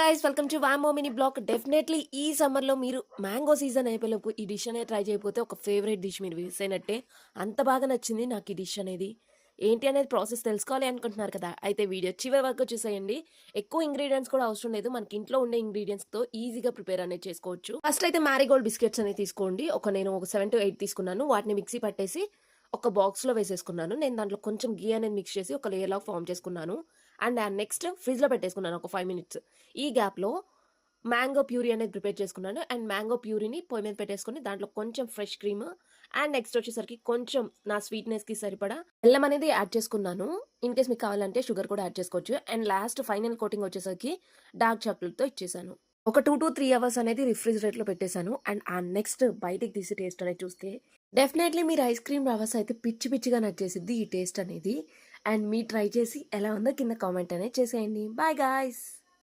Guys welcome to వామో mini blog. Definitely ఈ సమ్మర్లో మీరు మ్యాంగో సీజన్ అయిపోయేలోపు ఈ డిష్ అనేది ట్రై చేయకపోతే ఒక ఫేవరెట్ డిష్ మీరు మిస్ అయినట్టే. అంత బాగా నచ్చింది నాకు ఈ డిష్ అనేది. ఏంటి అనేది ప్రాసెస్ తెలుసుకోవాలి అనుకుంటున్నారు కదా, అయితే వీడియో చివరి వరకు చూసేయండి. ఎక్కువ ఇంగ్రీడియంట్స్ కూడా అవసరం లేదు, మనకి ఇంట్లో ఉండే ఇంగ్రీడియంట్స్తో ఈజీగా ప్రిపేర్ అనేది చేసుకోవచ్చు. ఫస్ట్ అయితే మ్యారీగోల్డ్ బిస్కెట్స్ అనేది తీసుకోండి. నేను ఒక 7 to 8 తీసుకున్నాను. వాటిని మిక్సీ పట్టేసి ఒక బాక్స్లో వేసేసుకున్నాను. నేను దాంట్లో కొంచెం గీ అనేది మిక్స్ చేసి ఒక లేయర్ లాగా ఫామ్ చేసుకున్నాను. అండ్ నెక్స్ట్ ఫ్రిడ్జ్లో పెట్టేసుకున్నాను ఒక 5 minutes. ఈ గ్యాప్లో మ్యాంగో ప్యూరీ అనేది ప్రిపేర్ చేసుకున్నాను. అండ్ మ్యాంగో ప్యూరీని పొయ్యి మీద పెట్టేసుకొని దాంట్లో కొంచెం ఫ్రెష్ క్రీమ్ అండ్ నెక్స్ట్ వచ్చేసరికి కొంచెం నా స్వీట్నెస్కి సరిపడా బెల్లం అనేది యాడ్ చేసుకున్నాను. ఇన్ కేస్ మీకు కావాలంటే షుగర్ కూడా యాడ్ చేసుకోవచ్చు. అండ్ లాస్ట్ ఫైనల్ కోటింగ్ వచ్చేసరికి డార్క్ చాక్లెట్తో ఇచ్చేసాను. ఒక 2 to 3 hours అనేది రిఫ్రిజిరేటర్లో పెట్టేశాను. అండ్ నెక్స్ట్ బయటికి తీసి టేస్ట్ అనేది చూస్తే డెఫినెట్లీ మీరు ఐస్ క్రీమ్ రవర్స్ అయితే పిచ్చి పిచ్చిగా నచ్చేసిద్ది ఈ టేస్ట్ అనేది. అండ్ మీరు ట్రై చేసి ఎలా ఉందో కింద కామెంట్ అనేది చేసేయండి. Bye guys.